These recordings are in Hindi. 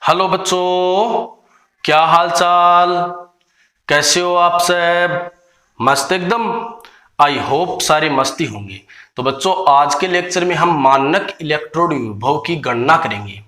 हेलो बच्चों, क्या हाल चाल। कैसे हो आप सब? मस्त एकदम। आई होप सारे मस्ती होंगे। तो बच्चों, आज के लेक्चर में हम मानक इलेक्ट्रोड विभव की गणना करेंगे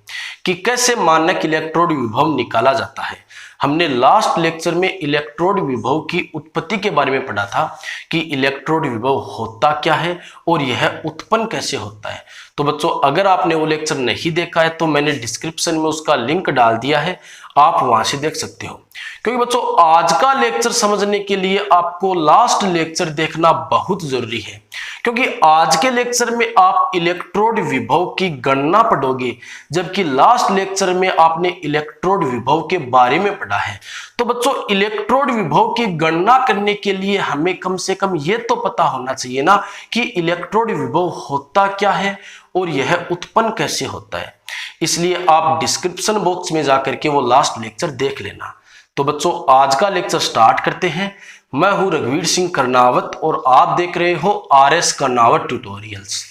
कि कैसे मानक इलेक्ट्रोड विभव निकाला जाता है। हमने लास्ट लेक्चर में इलेक्ट्रोड विभव की उत्पत्ति के बारे में पढ़ा था कि इलेक्ट्रोड विभव होता क्या है और यह उत्पन्न कैसे होता है। तो बच्चों, अगर आपने वो लेक्चर नहीं देखा है तो मैंने डिस्क्रिप्शन में उसका लिंक डाल दिया है, आप वहां से देख सकते हो। क्योंकि बच्चों, आज का लेक्चर समझने के लिए आपको लास्ट लेक्चर देखना बहुत जरूरी है, क्योंकि आज के लेक्चर में आप इलेक्ट्रोड विभव की गणना पढ़ोगे, जबकि लास्ट लेक्चर में आपने इलेक्ट्रोड विभव के बारे में पढ़ा है। तो बच्चों, इलेक्ट्रोड विभव की गणना करने के लिए हमें कम से कम ये तो पता होना चाहिए ना कि इलेक्ट्रोड विभव होता क्या है और यह उत्पन्न कैसे होता है। इसलिए आप डिस्क्रिप्शन बॉक्स में जाकर के वो लास्ट लेक्चर देख लेना। तो बच्चों, आज का लेक्चर स्टार्ट करते हैं। मैं हूं रघुवीर सिंह कर्नावत और आप देख रहे हो RS कर्नावत ट्यूटोरियल्स।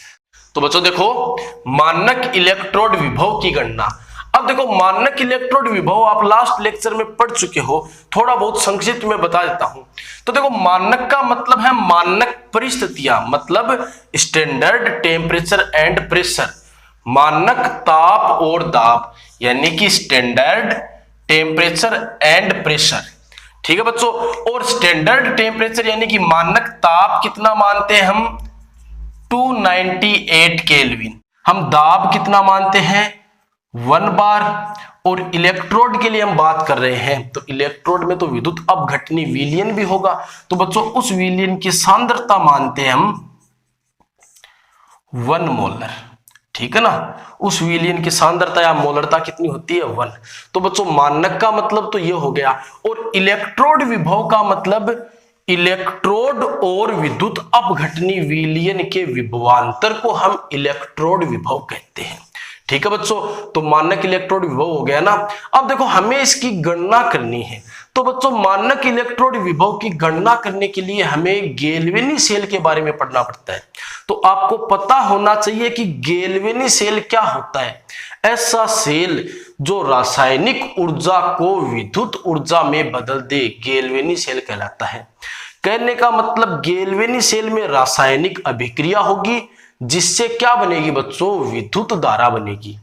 तो बच्चों देखो, मानक इलेक्ट्रोड विभव की गणना। अब देखो, मानक इलेक्ट्रोड विभव आप लास्ट लेक्चर में पढ़ चुके हो, थोड़ा बहुत संक्षिप्त में बता देता हूं। तो देखो, मानक का मतलब है मानक परिस्थितियां, मतलब स्टैंडर्ड टेम्परेचर एंड प्रेशर। मानक ताप और दाब, यानी कि स्टैंडर्ड टेम्परेचर एंड प्रेशर। ठीक है बच्चों। और स्टैंडर्ड टेम्परेचर यानी कि मानक ताप कितना मानते हैं हम? 298 केल्विन। हम दाब कितना मानते हैं? 1 बार। और इलेक्ट्रोड के लिए हम बात कर रहे हैं, तो इलेक्ट्रोड में तो विद्युत अपघटनी विलयन भी होगा। तो बच्चों, उस विलयन की सांद्रता मानते हैं हम 1 मोलर। ठीक है ना। उस विलयन की सांद्रता या मोलरता कितनी होती है? 1। तो बच्चों, मानक का मतलब तो ये हो गया। और इलेक्ट्रोड विभव का मतलब इलेक्ट्रोड और विद्युत अपघटनी विलयन के विभवांतर को हम इलेक्ट्रोड विभव कहते हैं। ठीक है बच्चों। तो मानक इलेक्ट्रोड विभव हो गया ना। अब देखो, हमें इसकी गणना करनी है। तो बच्चों, मानक इलेक्ट्रोड विभव की गणना करने के लिए हमें गैल्वेनी सेल के बारे में पढ़ना पड़ता है। तो आपको पता होना चाहिए कि गैल्वेनी सेल क्या होता है। ऐसा सेल जो रासायनिक ऊर्जा को विद्युत ऊर्जा में बदल दे, गैल्वेनी सेल कहलाता है। कहने का मतलब, गैल्वेनी सेल में रासायनिक अभिक्रिया होगी, जिससे क्या बनेगी बच्चों? विद्युत धारा बनेगी।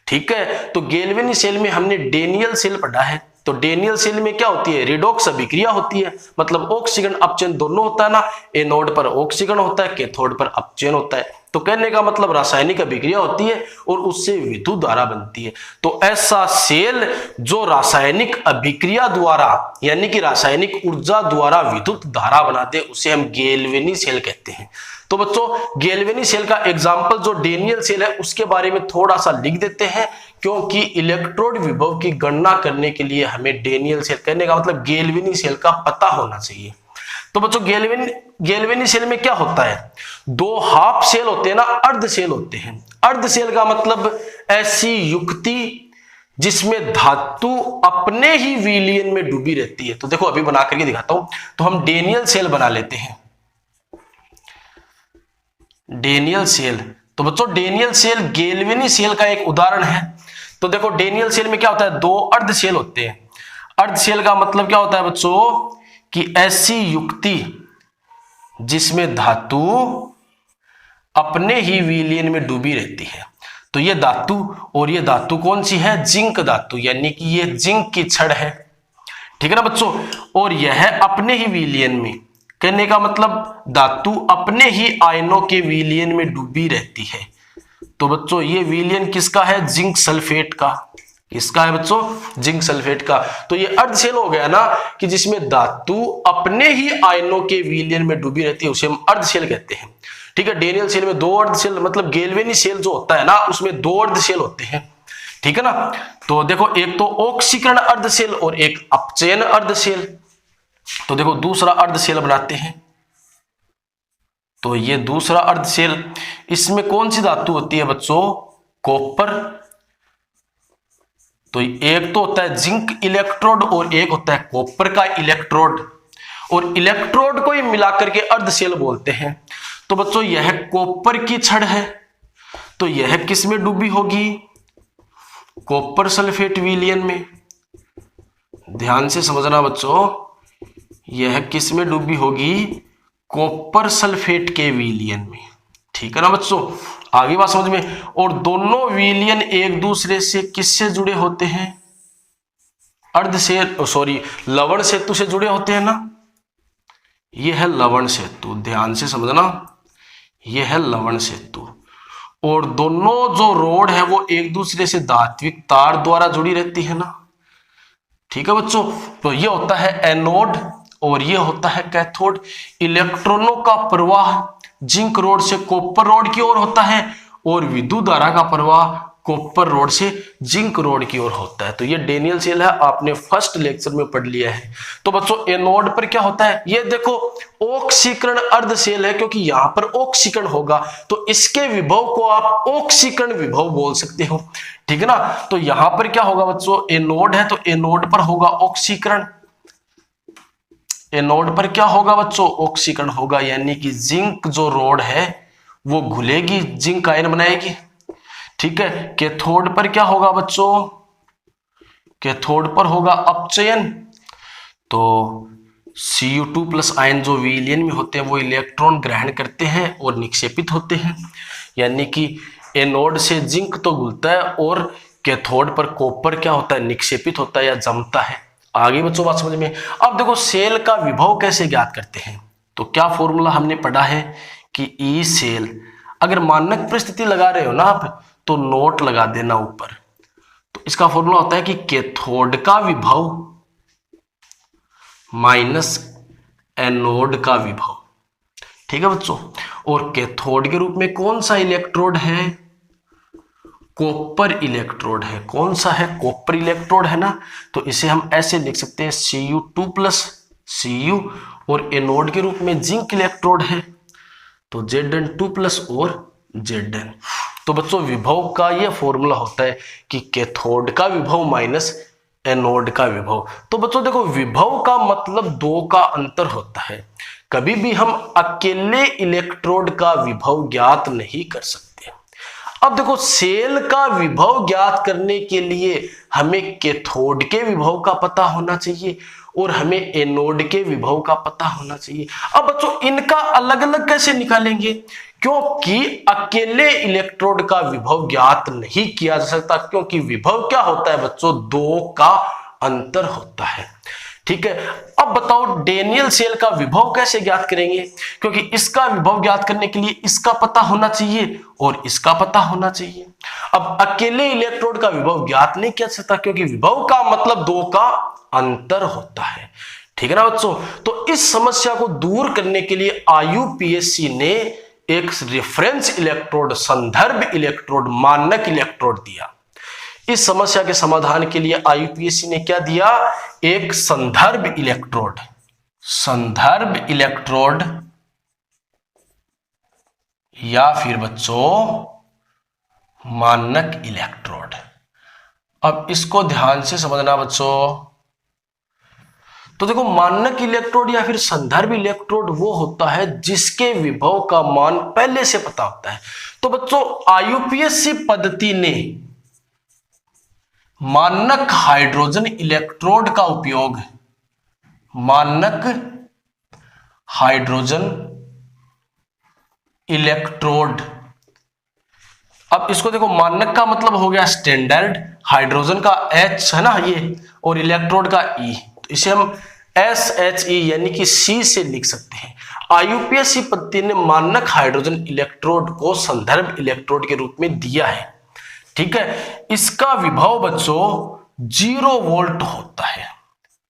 ठीक है। तो गैल्वेनी सेल में हमने डेनियल सेल पढ़ा है। तो डेनियल सेल में क्या होती है? रिडॉक्स अभिक्रिया होती है, मतलब ऑक्सीजन अपचयन दोनों होता है ना। एनोड पर ऑक्सीजन होता है, कैथोड पर अपचयन होता है। तो कहने का मतलब रासायनिक अभिक्रिया होती है और उससे विद्युत धारा बनती है। तो ऐसा सेल जो रासायनिक अभिक्रिया द्वारा, यानी कि रासायनिक ऊर्जा द्वारा विद्युत धारा बनाते, उसे हम गैल्वेनी सेल कहते हैं। तो बच्चों, गैल्वेनी सेल का एग्जाम्पल जो डेनियल सेल है, उसके बारे में थोड़ा सा लिख देते हैं, क्योंकि इलेक्ट्रोड विभव की गणना करने के लिए हमें डेनियल सेल, कहने का मतलब गैल्वेनी सेल का पता होना चाहिए। तो बच्चों, गैल्वेनी सेल में क्या होता है? 2 हाफ सेल होते हैं ना, अर्ध सेल होते हैं। अर्ध सेल का मतलब ऐसी युक्ति जिसमें धातु अपने ही विलयन में डूबी रहती है। तो देखो, अभी बना करके दिखाता हूं। तो हम डेनियल सेल बना लेते हैं। Daniel cell. तो बच्चों, डेनियल सेल गैल्वेनी सेल का एक उदाहरण है। तो देखो, डेनियल सेल में क्या होता है? 2 अर्ध सेल होते हैं। अर्ध सेल का मतलब क्या होता है बच्चों? कि ऐसी युक्ति जिसमें धातु अपने ही विलयन में डूबी रहती है। तो ये धातु, और ये धातु कौन सी है? जिंक धातु, यानी कि ये जिंक की छड़ है। ठीक है ना बच्चों। और यह अपने ही विलयन में, कहने का मतलब धातु अपने ही आयनों के विलयन में डूबी रहती है। तो बच्चों, ये विलयन किसका है? जिंक सल्फेट का। किसका है बच्चों? जिंक सल्फेट का। तो ये अर्ध सेल हो गया ना, कि जिसमें धातु अपने ही आयनों के विलयन में डूबी रहती है, उसे हम अर्ध सेल कहते हैं। ठीक है। डेनियल सेल में 2 अर्ध सेल, मतलब गैल्वेनी सेल जो होता है ना, उसमें 2 अर्ध सेल होते हैं। ठीक है ना। तो देखो, एक तो ऑक्सीकरण अर्ध सेल और एक अपचयन अर्ध सेल। तो देखो, दूसरा अर्ध सेल बनाते हैं। तो ये दूसरा अर्ध सेल, इसमें कौन सी धातु होती है बच्चों? कॉपर। तो एक तो होता है जिंक इलेक्ट्रोड और एक होता है कॉपर का इलेक्ट्रोड, और इलेक्ट्रोड को ही मिलाकर के अर्ध सेल बोलते हैं। तो बच्चों, यह कॉपर की छड़ है, तो यह किस में डूबी होगी? कॉपर सल्फेट विलयन में। ध्यान से समझना बच्चों, यह किस में डूबी होगी? कॉपर सल्फेट के विलयन में। ठीक है ना बच्चों, आगे बात समझ में। और दोनों विलयन एक दूसरे से किससे जुड़े होते हैं? लवण सेतु से जुड़े होते हैं ना। यह है लवण सेतु, ध्यान से समझना, यह है लवण सेतु। और दोनों जो रोड है वो एक दूसरे से धात्विक तार द्वारा जुड़ी रहती है ना। ठीक है बच्चों, तो ये होता है एनोड और ये होता है कैथोड। इलेक्ट्रॉनों का प्रवाह जिंक रोड से कॉपर रोड की ओर होता है और विद्युत धारा का प्रवाह कॉपर रोड से जिंक रोड की ओर होता है। तो ये डेनियल सेल है, आपने फर्स्ट लेक्चर में पढ़ लिया है। तो बच्चों एनोड पर क्या होता है? ये देखो ऑक्सीकरण अर्ध सेल है, क्योंकि यहां पर ऑक्सीकरण होगा तो इसके विभव को आप ऑक्सीकरण विभव बोल सकते हो। ठीक है ना। तो यहां पर क्या होगा बच्चों? एनोड है तो एनोड पर होगा ऑक्सीकरण। एनोड पर क्या होगा बच्चों? ऑक्सीकरण होगा, यानी कि जिंक जो रोड है वो घुलेगी, जिंक आयन बनाएगी। ठीक है। कैथोड पर क्या होगा बच्चों? कैथोड पर होगा अपचयन। तो Cu2+ आयन जो विलयन में होते हैं वो इलेक्ट्रॉन ग्रहण करते हैं और निक्षेपित होते हैं, यानी कि एनोड से जिंक तो घुलता है और कैथोड पर कॉपर क्या होता है? निक्षेपित होता है या जमता है। आगे बच्चों बात समझ में। अब देखो सेल का विभव कैसे ज्ञात करते हैं? तो क्या फॉर्मूला हमने पढ़ा है कि ई सेल, अगर मानक परिस्थिति लगा रहे हो ना आप तो नोट लगा देना ऊपर। तो इसका फॉर्मूला होता है कि कैथोड का विभव माइनस एनोड का विभव। ठीक है बच्चों। और कैथोड के रूप में कौन सा इलेक्ट्रोड है? कॉपर इलेक्ट्रोड है। कौन सा है? कॉपर इलेक्ट्रोड है ना। तो इसे हम ऐसे लिख सकते हैं Cu2+ Cu, और एनोड के रूप में जिंक इलेक्ट्रोड है तो Zn2+ और Zn। तो बच्चों विभव का यह फॉर्मूला होता है कि कैथोड का विभव माइनस एनोड का विभव। तो बच्चों देखो विभव का मतलब दो का अंतर होता है। कभी भी हम अकेले इलेक्ट्रोड का विभव ज्ञात नहीं कर सकते। अब देखो सेल का विभव ज्ञात करने के लिए हमें कैथोड के विभव का पता होना चाहिए और हमें एनोड के विभव का पता होना चाहिए। अब बच्चों इनका अलग अलग कैसे निकालेंगे? क्योंकि अकेले इलेक्ट्रोड का विभव ज्ञात नहीं किया जा सकता, क्योंकि विभव क्या होता है बच्चों? दो का अंतर होता है। ठीक है। अब बताओ डेनियल सेल का विभव कैसे ज्ञात करेंगे? क्योंकि इसका विभव ज्ञात करने के लिए इसका पता होना चाहिए और इसका पता होना चाहिए। अब अकेले इलेक्ट्रोड का विभव ज्ञात नहीं किया जा सकता, क्योंकि विभव का मतलब दो का अंतर होता है। ठीक है ना बच्चों। तो इस समस्या को दूर करने के लिए IUPAC ने एक रेफरेंस इलेक्ट्रोड, संदर्भ इलेक्ट्रोड, मानक इलेक्ट्रोड दिया। इस समस्या के समाधान के लिए IUPAC ने क्या दिया? एक संदर्भ इलेक्ट्रोड, संदर्भ इलेक्ट्रोड या फिर बच्चों मानक इलेक्ट्रोड। अब इसको ध्यान से समझना बच्चों। तो देखो मानक इलेक्ट्रोड या फिर संदर्भ इलेक्ट्रोड वो होता है जिसके विभव का मान पहले से पता होता है। तो बच्चों IUPAC पद्धति ने मानक हाइड्रोजन इलेक्ट्रोड का उपयोग, मानक हाइड्रोजन इलेक्ट्रोड। अब इसको देखो, मानक का मतलब हो गया स्टैंडर्ड, हाइड्रोजन का H है ना ये, और इलेक्ट्रोड का E, तो इसे हम SHE यानी कि C से लिख सकते हैं। IUPAC पद्धति ने मानक हाइड्रोजन इलेक्ट्रोड को संदर्भ इलेक्ट्रोड के रूप में दिया है। ठीक है। इसका विभव बच्चों 0 वोल्ट होता है।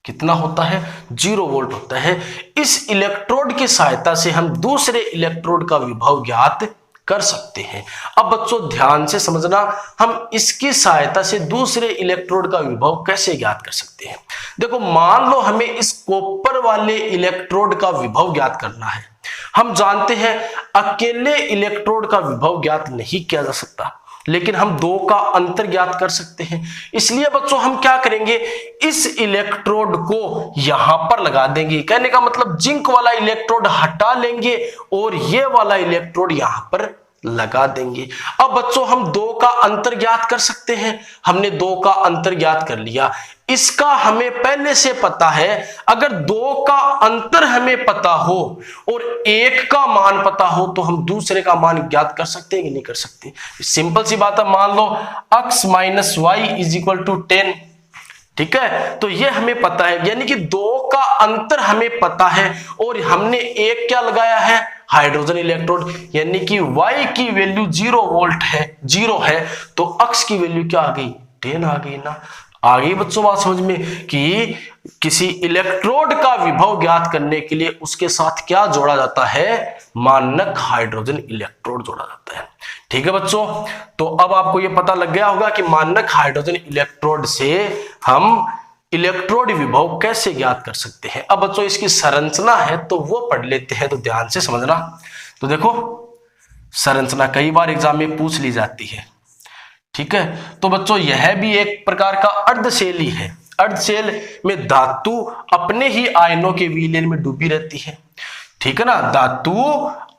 कितना होता है? 0 वोल्ट होता है। इस इलेक्ट्रोड की सहायता से हम दूसरे इलेक्ट्रोड का विभव ज्ञात कर सकते हैं। अब बच्चों ध्यान से समझना, हम इसकी सहायता से दूसरे इलेक्ट्रोड का विभव कैसे ज्ञात कर सकते हैं? देखो मान लो हमें इस कॉपर वाले इलेक्ट्रोड का विभव ज्ञात करना है। हम जानते हैं अकेले इलेक्ट्रोड का विभव ज्ञात नहीं किया जा सकता, लेकिन हम दो का अंतर ज्ञात कर सकते हैं। इसलिए बच्चों हम क्या करेंगे, इस इलेक्ट्रोड को यहां पर लगा देंगे। कहने का मतलब जिंक वाला इलेक्ट्रोड हटा लेंगे और ये वाला इलेक्ट्रोड यहां पर लगा देंगे। अब बच्चों हम 2 का अंतर ज्ञात कर सकते हैं। हमने 2 का अंतर ज्ञात कर लिया। इसका हमें पहले से पता है, अगर 2 का अंतर हमें पता हो और 1 का मान पता हो तो हम दूसरे का मान ज्ञात कर सकते हैं कि नहीं कर सकते। सिंपल सी बात है, मान लो x minus Y is equal to 10, ठीक है, तो ये हमें पता है, यानी कि 2 का अंतर हमें पता है और हमने एक क्या लगाया है, हाइड्रोजन इलेक्ट्रोड, यानी कि y की वैल्यू 0 वोल्ट है, 0 है, तो x की वैल्यू क्या आ गई, 10 आ गई ना। आ गई बच्चों बात समझ में कि किसी इलेक्ट्रोड का विभव ज्ञात करने के लिए उसके साथ क्या जोड़ा जाता है, मानक हाइड्रोजन इलेक्ट्रोड जोड़ा जाता है। ठीक है बच्चों, तो अब आपको यह पता लग गया होगा कि मानक हाइड्रोजन इलेक्ट्रोड से हम इलेक्ट्रोड विभव कैसे ज्ञात कर सकते हैं। अब बच्चों इसकी संरचना है तो वो पढ़ लेते हैं, तो ध्यान से समझना। तो देखो संरचना कई बार एग्जाम में पूछ ली जाती है, ठीक है। तो बच्चों यह भी एक प्रकार का अर्धशेल ही है। अर्धशेल में धातु अपने ही आयनों के विलयन में डूबी रहती है, ठीक है ना, धातु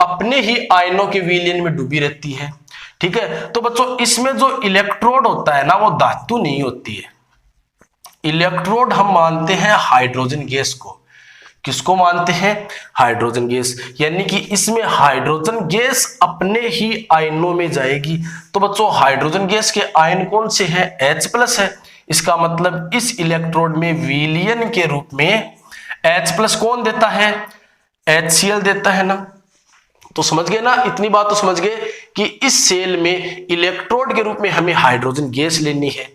अपने ही आयनों के विलयन में डूबी रहती है, ठीक है। तो बच्चों इसमें जो इलेक्ट्रोड होता है ना, वो धातु नहीं होती है। इलेक्ट्रोड हम मानते हैं हाइड्रोजन गैस को। किसको मानते हैं, हाइड्रोजन गैस, यानी कि इसमें हाइड्रोजन गैस अपने ही आयनों में जाएगी। तो बच्चों हाइड्रोजन गैस के आयन कौन से हैं, H+ है। इसका मतलब इस इलेक्ट्रोड में विलयन के रूप में H+ कौन देता है, HCl देता है ना। तो समझ गए ना, इतनी बात तो समझ गए कि इस सेल में इलेक्ट्रोड के रूप में हमें हाइड्रोजन गैस लेनी है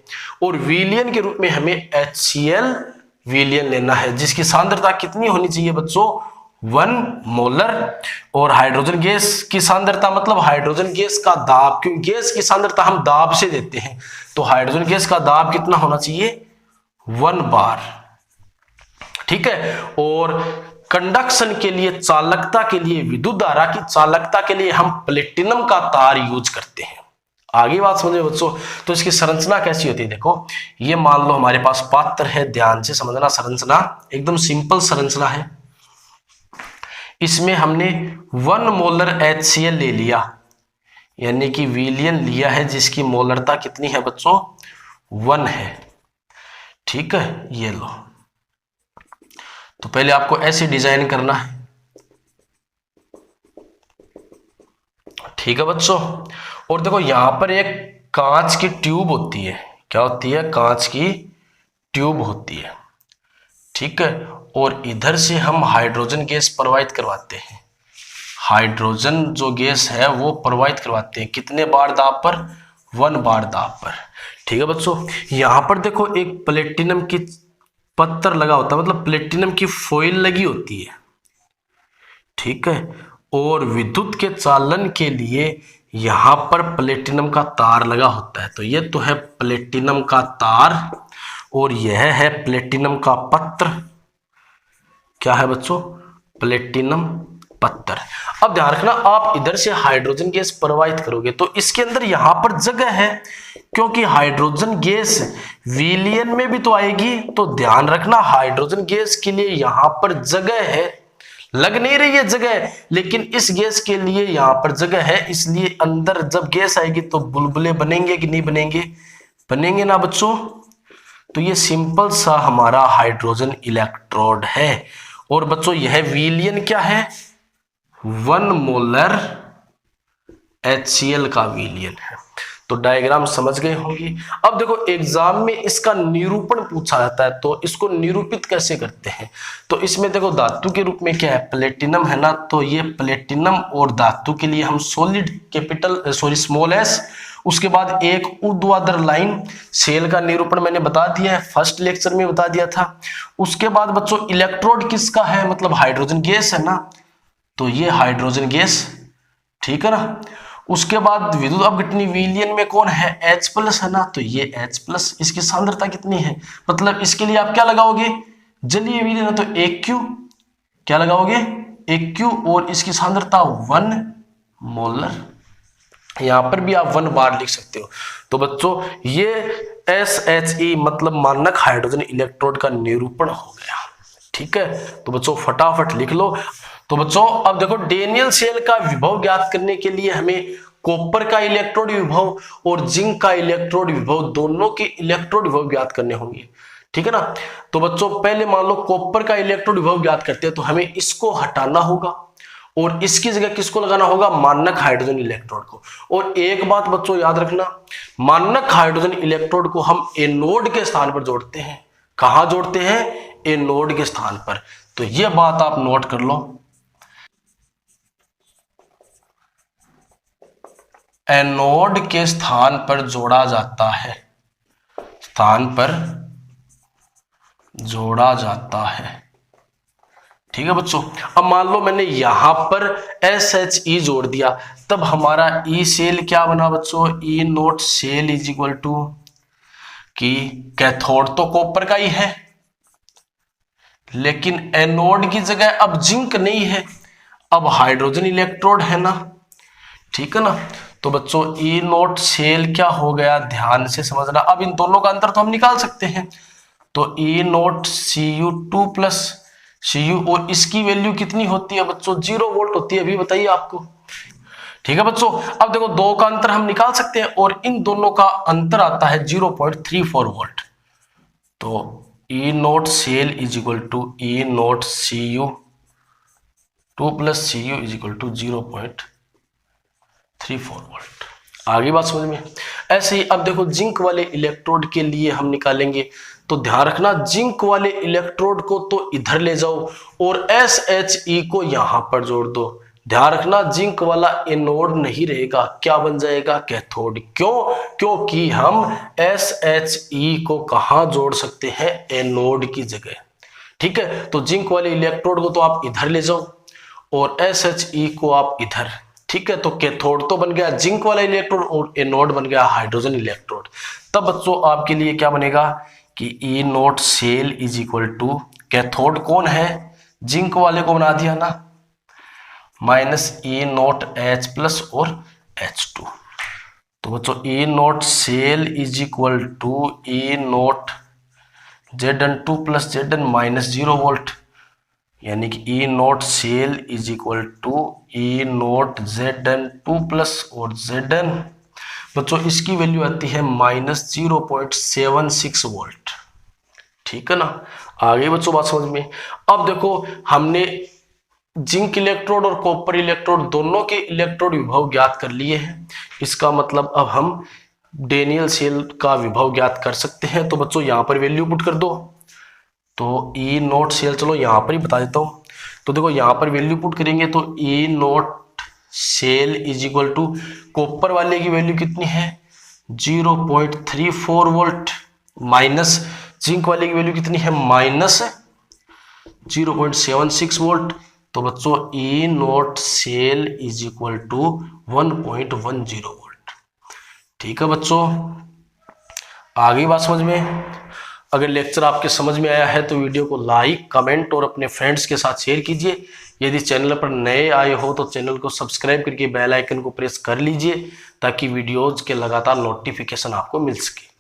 और विलयन के रूप में हमें HCl विलयन लेना है, जिसकी सांद्रता कितनी होनी चाहिए बच्चों, 1 मोलर। और हाइड्रोजन गैस की सांद्रता मतलब हाइड्रोजन गैस का दाब, क्योंकि गैस की सांद्रता हम दाब से देते हैं, तो हाइड्रोजन गैस का दाब कितना होना चाहिए, 1 बार, ठीक है। और कंडक्शन के लिए, चालकता के लिए, विद्युत धारा की चालकता के लिए हम प्लेटिनम का तार यूज करते हैं। आगे बात समझे बच्चों। तो इसकी संरचना कैसी होती है, देखो ये मान लो हमारे पास पात्र है, ध्यान से समझना। संरचना एकदम सिंपल संरचना है। इसमें हमने 1 मोलर HCl ले लिया, यानी कि विलयन लिया है, जिसकी मोलरता कितनी है बच्चों, 1 है, ठीक है। ये लो, तो पहले आपको ऐसे डिजाइन करना है, ठीक है बच्चों। और देखो यहां पर एक कांच की ट्यूब होती है, क्या होती है, कांच की ट्यूब होती है, ठीक है। और इधर से हम हाइड्रोजन गैस प्रवाहित करवाते हैं। हाइड्रोजन जो गैस है वो प्रवाहित करवाते हैं, कितने बार दाब पर, 1 बार दाब पर, ठीक है बच्चों। यहां पर देखो एक प्लेटिनम की पत्थर लगा होता है, मतलब प्लेटिनम की फॉइल लगी होती है, ठीक है। और विद्युत के चालन के लिए यहां पर प्लेटिनम का तार लगा होता है। तो ये तो है प्लेटिनम का तार और यह है प्लेटिनम का पत्र। क्या है बच्चों, प्लेटिनम पत्थर। अब ध्यान रखना, आप इधर से हाइड्रोजन गैस प्रवाहित करोगे तो इसके अंदर यहां पर जगह है, क्योंकि हाइड्रोजन गैस विलयन में भी तो आएगी। तो ध्यान रखना हाइड्रोजन गैस के लिए यहां पर जगह है, लग नहीं रही है जगह, लेकिन इस गैस के लिए यहां पर जगह है, इसलिए अंदर जब गैस आएगी तो बुलबुले बनेंगे कि नहीं बनेंगे, बनेंगे ना बच्चों। तो ये सिंपल सा हमारा हाइड्रोजन इलेक्ट्रोड है। और बच्चों यह विलयन क्या है, 1 मोलर HCl का विलयन है। तो डायग्राम समझ गए होंगे। अब देखो एग्जाम में इसका निरूपण पूछा जाता है, तो इसको निरूपित कैसे करते हैं। तो इसमें देखो धातु के रूप में क्या है, प्लेटिनम है ना, तो ये प्लेटिनम और धातु के लिए हम स्मॉल s, उसके बाद एक ऊर्ध्वाधर लाइन, सेल का निरूपण मैंने बता दिया है, फर्स्ट लेक्चर में बता दिया था। उसके बाद बच्चों इलेक्ट्रोड किसका है, मतलब हाइड्रोजन गैस है ना, तो ये हाइड्रोजन गैस, ठीक है ना। उसके बाद विद्युत अपघटनी विलयन में कौन है, H+ है ना, तो ये H+, इसकी सांद्रता कितनी है, मतलब इसके लिए आप क्या लगाओगे, जलीय विलयन है तो AQ, क्या लगाओगे, AQ, और इसकी सांद्रता 1 मोलर। यहां पर भी आप 1 बार लिख सकते हो। तो बच्चों ये SHE मतलब मानक हाइड्रोजन इलेक्ट्रोड का निरूपण हो गया, ठीक है। तो बच्चों फटाफट लिख लो। तो बच्चों अब देखो डेनियल सेल का विभव ज्ञात करने के लिए हमें कॉपर का इलेक्ट्रोड विभव और जिंक का इलेक्ट्रोड विभव, दोनों के इलेक्ट्रोड विभव ज्ञात करने होंगे। ठीक है ना। तो बच्चों पहले मान लो कॉपर का इलेक्ट्रोड विभव ज्ञात करते हैं, तो हमें इसको हटाना होगा और इसकी जगह किसको लगाना होगा, मानक हाइड्रोजन इलेक्ट्रोड को। और एक बात बच्चों याद रखना, मानक हाइड्रोजन इलेक्ट्रोड को हम एनोड के स्थान पर जोड़ते हैं। कहां जोड़ते हैं, एनोड के स्थान पर। तो यह बात आप नोट कर लो, एनोड के स्थान पर जोड़ा जाता है, स्थान पर जोड़ा जाता है। ठीक है बच्चों। अब मान लो मैंने यहां पर SHE जोड़ दिया, तब हमारा ई सेल क्या बना बच्चों, E naught cell is equal to कि कैथोड तो कॉपर का ही है, लेकिन एनोड की जगह अब जिंक नहीं है, अब हाइड्रोजन इलेक्ट्रोड है ना। ठीक है ना। तो बच्चों ई नोट सेल क्या हो गया, ध्यान से समझना। अब इन दोनों का अंतर तो हम निकाल सकते हैं, तो E naught Cu2 plus Cu, और इसकी वैल्यू कितनी होती है बच्चों, 0 वोल्ट होती है, अभी बताइए आपको। ठीक है बच्चों। अब देखो दो का अंतर हम निकाल सकते हैं और इन दोनों का अंतर आता है 0.34 वोल्ट। तो E naught cell is equal to E naught Cu2 plus Cu is equal to 0.34 volt. आगे बात समझ में। ऐसे ही अब देखो जिंक वाले इलेक्ट्रोड के लिए हम निकालेंगे, तो ध्यान रखना जिंक वाले इलेक्ट्रोड को तो इधर ले जाओ और SHE को यहां पर जोड़ दो। ध्यान रखना जिंक वाला एनोड नहीं रहेगा, क्या बन जाएगा, कैथोड। क्यों, क्योंकि हम SHE को कहां जोड़ सकते हैं, एनोड की जगह। ठीक है। तो जिंक वाले इलेक्ट्रोड को तो आप इधर ले जाओ और SHE को आप इधर। ठीक है। तो कैथोड तो बन गया जिंक वाला इलेक्ट्रोड और एनोड बन गया हाइड्रोजन इलेक्ट्रोड। तब बच्चों आपके लिए क्या बनेगा कि E naught cell is equal to, cathode कौन है, जिंक वाले को बना दिया ना, minus E naught H plus और H2। तो बच्चों E naught cell is equal to E naught Zn2 plus Zn minus 0 volt, यानी कि E naught cell is equal to E naught Zn2 plus और Zn। बच्चों इसकी वैल्यू आती है माइनस 0.76 वोल्ट। ठीक है ना। आगे बच्चों बात समझ में। अब देखो हमने जिंक इलेक्ट्रोड और कॉपर इलेक्ट्रोड दोनों के इलेक्ट्रोड विभव ज्ञात कर लिए हैं। इसका मतलब अब हम डेनियल सेल का विभव ज्ञात कर सकते हैं। तो बच्चों यहां पर वैल्यू पुट कर दो, तो ई नोट सेल, चलो यहां पर ही बता देता हूं। तो देखो यहां पर वैल्यू पुट करेंगे तो E naught cell is equal to, copper वाले की वैल्यू कितनी है 0.34 वोल्ट, माइनस जिंक वाले की वैल्यू कितनी है माइनस 0.76 वोल्ट। तो बच्चों E naught cell is equal to 1.10 volt. ठीक है बच्चों। आगे बात समझ में। अगर लेक्चर आपके समझ में आया है तो वीडियो को लाइक, कमेंट और अपने फ्रेंड्स के साथ शेयर कीजिए। यदि चैनल पर नए आए हो तो चैनल को सब्सक्राइब करके बेल आइकन को प्रेस कर लीजिए, ताकि वीडियोज के लगातार नोटिफिकेशन आपको मिल सके।